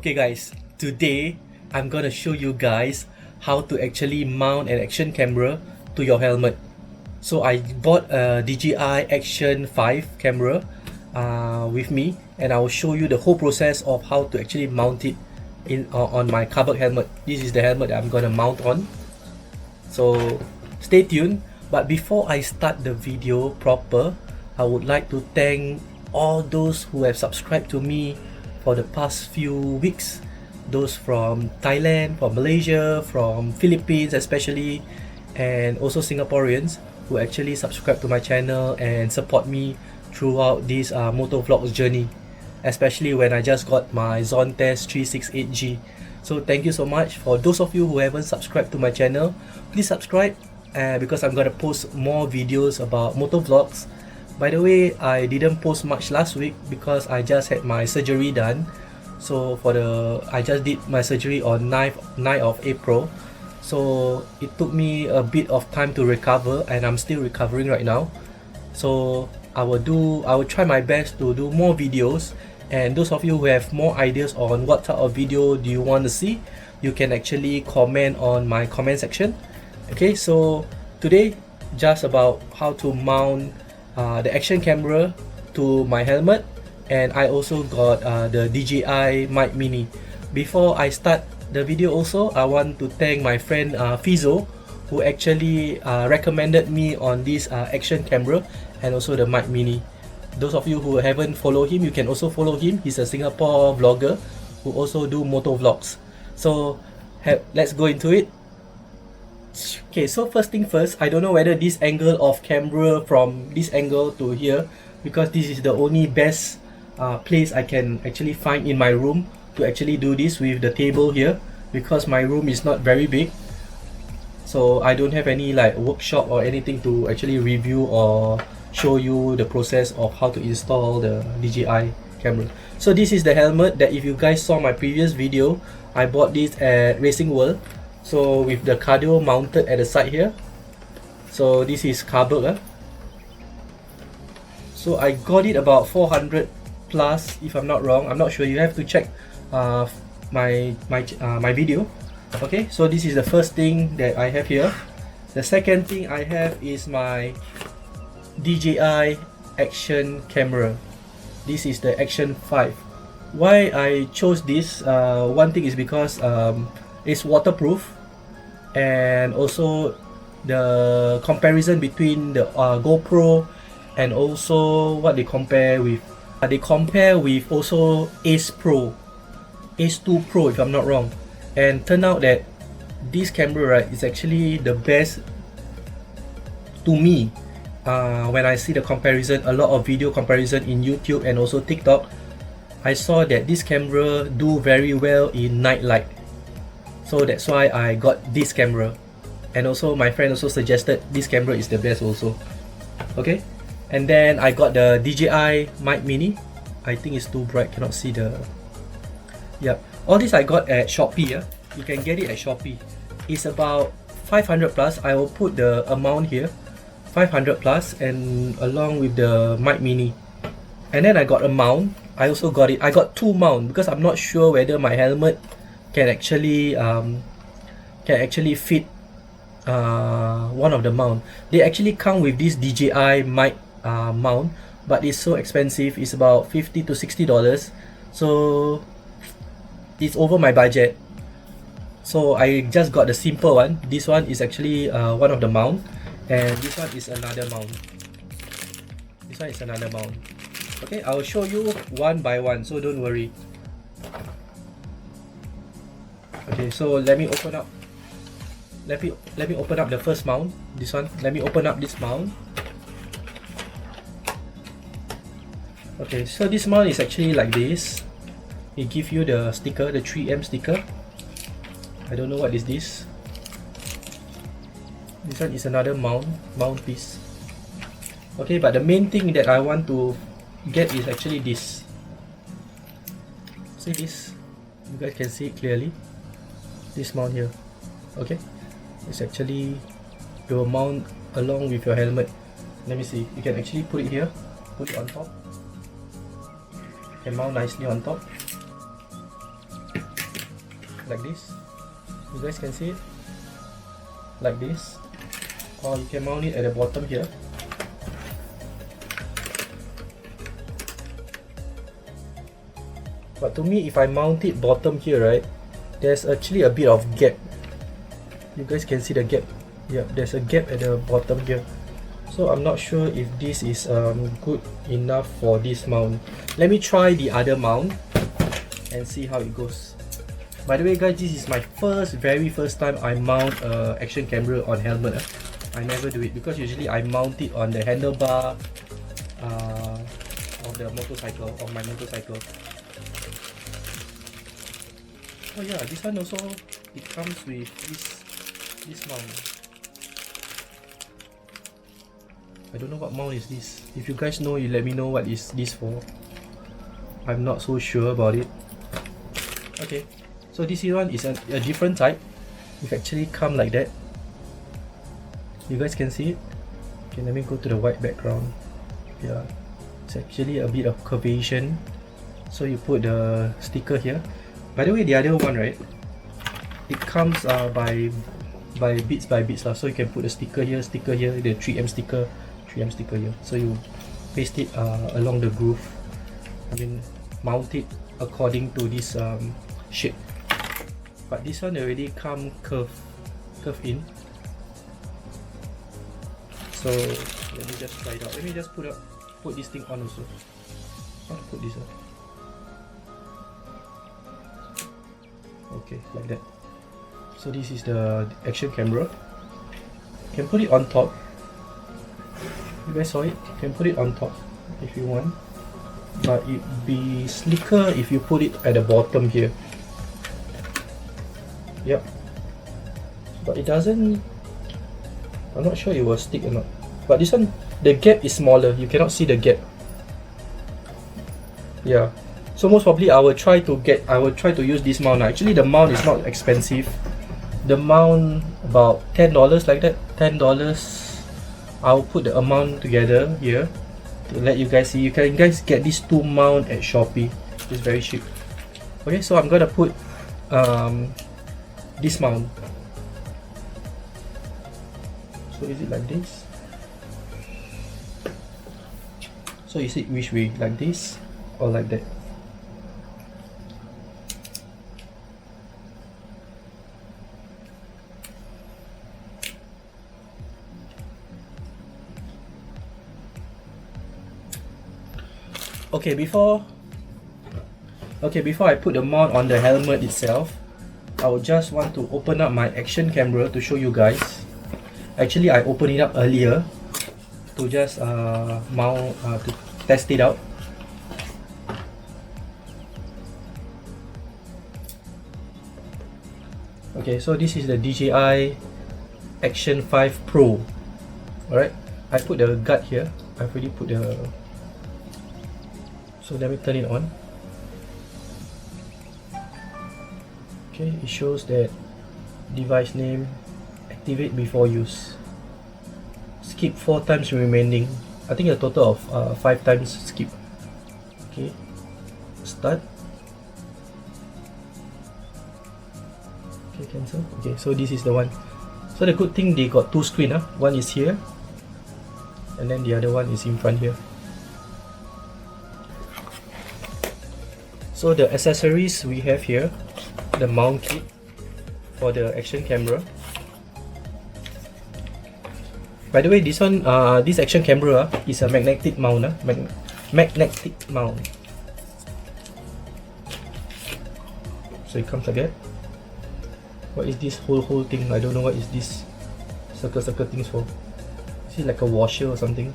Okay guys, today I'm gonna show you guys how to actually mount an action camera to your helmet. So I bought a DJI Action5 camera with me, and I will show you the whole process of how to actually mount it on my carberg helmet. This is the helmet that I'm gonna mount on. So stay tuned. But before I start the video proper, I would like to thank all those who have subscribed to me for the past few weeks. Those from Thailand, from Malaysia, from Philippines especially, and also Singaporeans who actually subscribe to my channel and support me throughout this motovlogs journey, especially when I just got my Zontest 368G. So thank you so much. For those of you who haven't subscribed to my channel, please subscribe because I'm gonna post more videos about motovlogs. By the way, I didn't post much last week because I just had my surgery done. So I just did my surgery on 9th of April. So it took me a bit of time to recover, and I'm still recovering right now. So I will try my best to do more videos, and those of you who have more ideas on what type of video do you want to see, you can actually comment on my comment section. Okay, so today just about how to mount the action camera to my helmet, and I also got the DJI mic mini. Before I start the video also, I want to thank my friend Fizo, who actually recommended me on this action camera and also the mic mini. Those of you who haven't followed him, you can also follow him. He's a Singapore vlogger who also do moto vlogs. So let's go into it. Okay, so first thing first, I don't know whether this angle of camera from this angle to here, because this is the only best place I can actually find in my room to actually do this with the table here, because my room is not very big. So I don't have any like workshop or anything to actually review or show you the process of how to install the DJI camera. So this is the helmet that if you guys saw my previous video, I bought this at Racing World. So with the cardio mounted at the side here. So this is carberg. So I got it about 400 plus if I'm not wrong. I'm not sure, you have to check my video. Okay, so this is the first thing that I have here. The second thing I have is my DJI action camera. This is the Action5. Why I chose this, one thing is because it's waterproof, and also the comparison between the GoPro and also what they compare with. They compare with also Ace 2 Pro if I'm not wrong, and turn out that this camera, right, is actually the best to me. When I see the comparison, a lot of video comparison in YouTube and also TikTok, I saw that this camera do very well in night light. So that's why I got this camera, and also my friend also suggested this camera is the best also. Okay, and then I got the DJI mic mini. I think it's too bright, cannot see the... Yep, all this I got at Shopee. You can get it at Shopee. It's about 500 plus. I will put the amount here, 500 plus, and along with the mic mini. And then I got a mount. I also got it. I got two mount because I'm not sure whether my helmet can actually fit one of the mount. They actually come with this DJI mic mount, but it's so expensive. It's about $50 to $60, so it's over my budget. So I just got the simple one. This one is actually one of the mount, and this one is another mount. This one is another mount. Okay, I'll show you one by one, so don't worry. Okay, so let me open up the first mount. This one, let me open up this mount. Okay, so this mount is actually like this. It gives you the sticker, the 3M sticker. I don't know what is this. This one is another mount piece. Okay, but the main thing that I want to get is actually this. See this? You guys can see it clearly. This mount here. Okay, it's actually your mount along with your helmet. Let me see, you can actually put it here, put it on top, and mount nicely on top. like this. You guys can see it like this, or you can mount it at the bottom here. But to me, if I mount it bottom here, right, there's actually a bit of gap. You guys can see the gap. Yeah, there's a gap at the bottom here. So I'm not sure if this is good enough for this mount. Let me try the other mount and see how it goes. By the way guys, this is my very first time I mount action camera on helmet. I never do it because usually I mount it on the handlebar of the motorcycle, of my motorcycle. Oh yeah, this one also, it comes with this mount. I don't know what mount is this. If you guys know, you let me know what is this for. I'm not so sure about it. Okay, so this one is a different type. It actually come like that. You guys can see it. Okay, let me go to the white background. Yeah, it's actually a bit of curvation. So you put the sticker here. By the way, the other one, right, it comes by bits lah. So you can put a sticker here, the 3M sticker here. So you paste it along the groove. I mean, mount it according to this shape. But this one already come curve in. So let me just try it out. Let me just put this thing on also. I'll put this on. Okay, like that. So this is the action camera. You can put it on top. You guys saw it? You can put it on top if you want. But it'd be slicker if you put it at the bottom here. Yep. But it doesn't... I'm not sure it will stick or not. But this one, the gap is smaller. You cannot see the gap. Yeah. So most probably I will try to use this mount. Actually the mount is not expensive. The mount about $10 like that. $10. I'll put the amount together here to let you guys see. You can guys get these two mount at Shopee. It's very cheap. Okay, so I'm gonna put this mount. So is it like this? So is it which way? Like this or like that? Okay, before I put the mount on the helmet itself, I would just want to open up my action camera to show you guys. Actually, I opened it up earlier to just mount to test it out. Okay, so this is the DJI Action5 Pro. Alright, I put the guard here. I've already put the... So let me turn it on. Okay, it shows that device name, activate before use. Skip 4 times remaining. I think a total of 5 times skip. Okay, start. Okay, cancel. Okay, so this is the one. So the good thing, they got 2 screens. One is here, and then the other one is in front here. So the accessories we have here, the mount kit for the action camera. By the way, this one, this action camera is a magnetic mount. Magnetic mount. So it comes like that. What is this whole thing? I don't know what is this circle things for. Is it like a washer or something?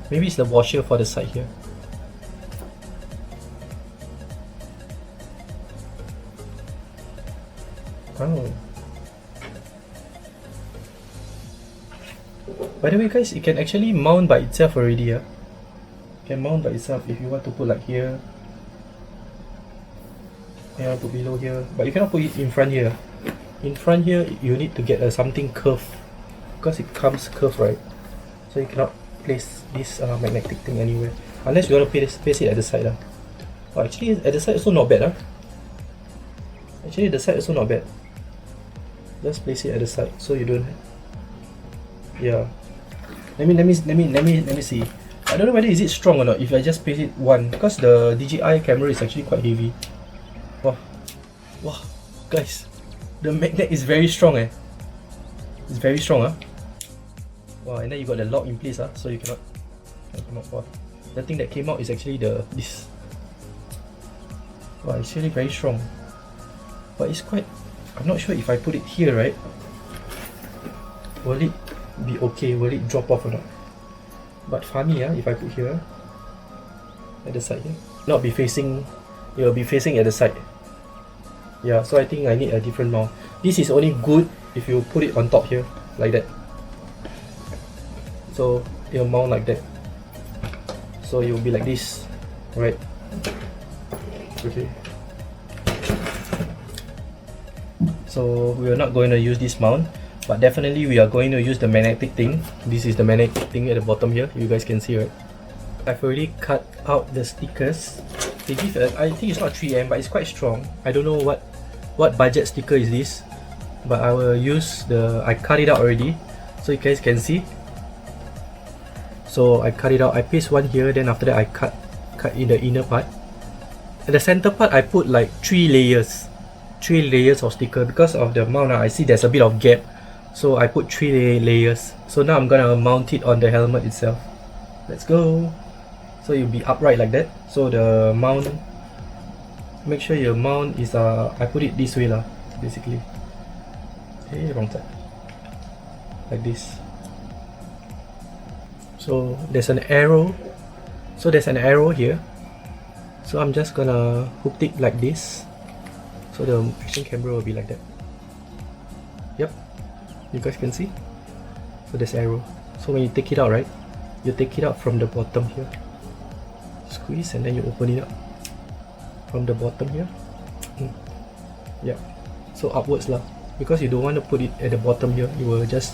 Maybe it's the washer for the side here. Oh. By the way guys, it can actually mount by itself already. It can mount by itself if you want to put like here. You want to put below here. But you cannot put it in front here. In front here, you need to get something curved. Because it comes curved, right? So you cannot place this magnetic thing anywhere. Unless you want to place it at the side. Oh, actually at the side also not bad. Actually, the side also not bad. Just place it at the side so you don't. Yeah. Let me see. I don't know whether is it strong or not if I just place it one, because the DJI camera is actually quite heavy. Wow. Wow, guys, the magnet is very strong It's very strong Wow, and then you got the lock in place so you cannot come out. Wow. The thing that came out is actually this. Wow, it's really very strong. But it's quite, I'm not sure if I put it here, right? Will it be okay? Will it drop off or not? But funny if I put here at the side here. Not be facing, it will be facing at the side. Yeah, so I think I need a different mount. This is only good if you put it on top here, like that. So it'll mount like that. So it will be like this, right? Okay. So we are not going to use this mount, but definitely we are going to use the magnetic thing. This is the magnetic thing at the bottom here. You guys can see, right? I've already cut out the stickers. They give I think it's not 3M, but it's quite strong. I don't know what budget sticker is this, but I will use I cut it out already, so you guys can see. So I cut it out. I paste one here, then after that I cut in the inner part. At the center part, I put like 3 layers of sticker because of the mount. I see there's a bit of gap, so I put 3 layers. So now I'm gonna mount it on the helmet itself. Let's go. So you'll be upright like that. So the mount, make sure your mount is I put it this way lah, basically. Hey, wrong side. Like this. So there's an arrow. So there's an arrow here. So I'm just gonna hook it like this. So the action camera will be like that. Yep, you guys can see. So there's arrow. So when you take it out, right, you take it out from the bottom here. Squeeze and then you open it up from the bottom here. Yeah, so upwards lah, because you don't want to put it at the bottom here. You will just,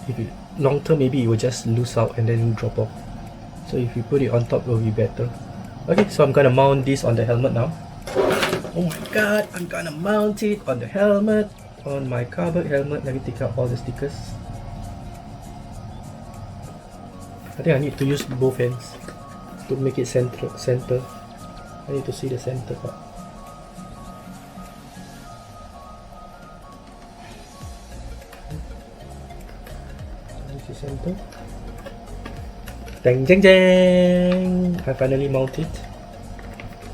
if you long term, maybe it will just loose out and then drop off. So if you put it on top, it will be better. Okay, so I'm gonna mount this on the helmet now. Oh my god, I'm gonna mount it on the helmet, on my carberg helmet. Let me take out all the stickers. I think I need to use both ends to make it center. I need to see the center part. This is center. Dang dang dang! I finally mounted.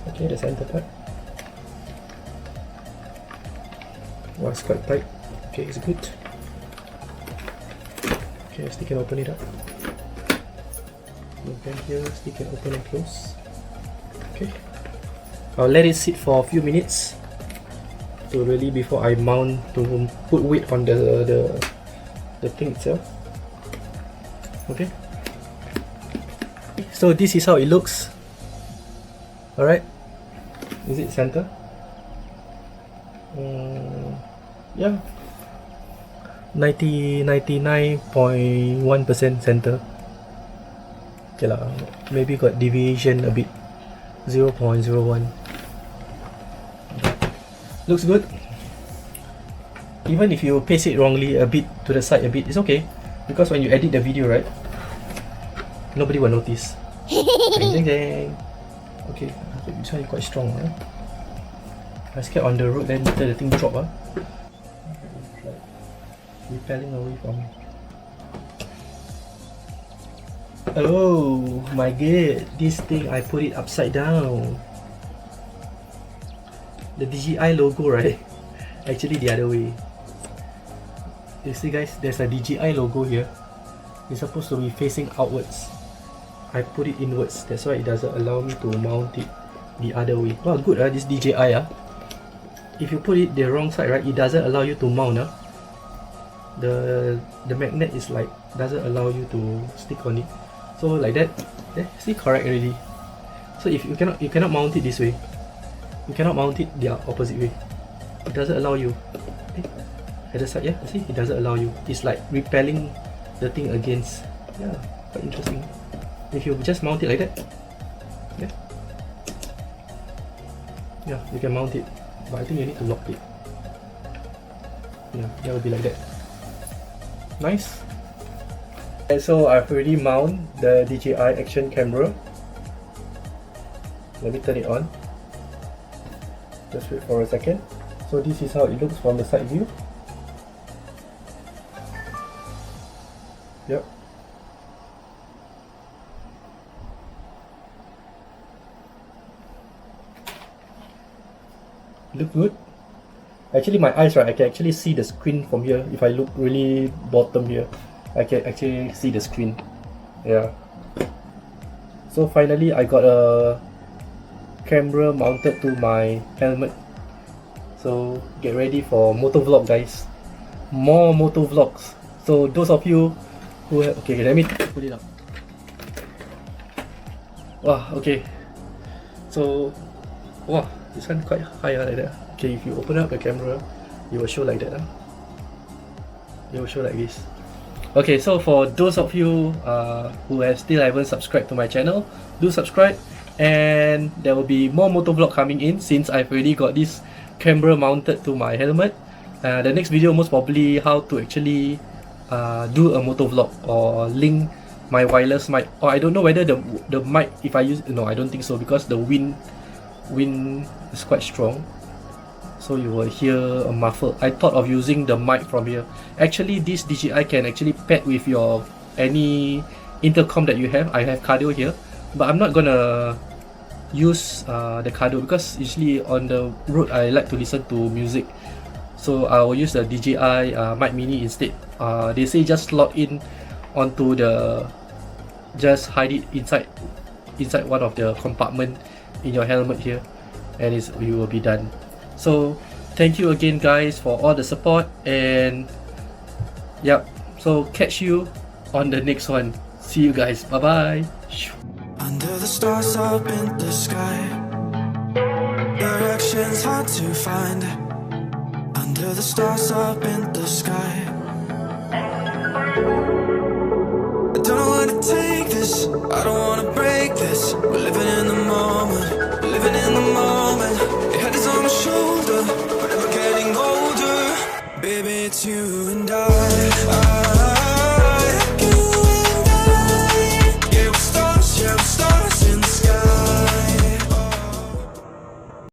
Okay, the center part. Wow, it's quite tight. Okay, it's good. Okay, still can open it up. Then here, still can open and close. Okay, I'll let it sit for a few minutes to really, before I mount, to put weight on the thing itself. Okay, so this is how it looks. Alright, is it center? Yeah, 99.1% center. Okay lah, maybe got deviation a bit, 0.01. Looks good. Even if you paste it wrongly a bit to the side a bit, it's okay, because when you edit the video, right, nobody will notice. Ding, ding, ding. Okay, this one is quite strong. I scared on the road then later the thing drop. Like repelling away from me. Oh my god, this thing I put it upside down. The DJI logo, right? Actually the other way. You see guys, there's a DJI logo here. It's supposed to be facing outwards. I put it inwards, that's why it doesn't allow me to mount it the other way. Wow, good this DJI. If you put it the wrong side, right, it doesn't allow you to mount. The magnet is like, doesn't allow you to stick on it. So like that, see, correct already. So if you cannot mount it this way, you cannot mount it the opposite way. It doesn't allow you. Okay. At the side, yeah, see, it doesn't allow you. It's like repelling the thing against. Yeah, quite interesting. If you just mount it like that, yeah, you can mount it but I think you need to lock it. Yeah, that will be like that. Nice. And so I've already mounted the DJI action camera. Let me turn it on. Just wait for a second. So this is how it looks from the side view. Yep. Look good. Actually my eyes, right, I can actually see the screen from here. If I look really bottom here, I can actually see the screen. Yeah. So finally I got a camera mounted to my helmet. So get ready for motovlog, guys. More motovlogs. So those of you who have, okay, let me put it up. Wow, okay. So wow, this one quite high like that. Okay, if you open up the camera, it will show like that. It will show like this. Okay, so for those of you who still haven't subscribed to my channel, do subscribe, and there will be more motovlog coming in since I've already got this camera mounted to my helmet. The next video most probably how to actually do a motovlog or link my wireless mic, or I don't know whether the mic, if I use, no, I don't think so, because the wind is quite strong, so you will hear a muffle. I thought of using the mic from here. Actually this DJI can actually pair with your any intercom that you have. I have cardio here, but I'm not gonna use the cardio because usually on the road I like to listen to music, so I will use the DJI mic mini instead. They say just slot in onto the, just hide it inside one of the compartment in your helmet here, and you will be done. So thank you again guys for all the support, and yep, so catch you on the next one. See you guys, bye bye. Under the stars up in the sky, directions hard to find. Under the stars up in the sky, I don't know where to take this, I don't wanna break this. We're living in the moment, we're living in the moment. Your head is on my shoulder, but never getting older. Baby, it's you and I.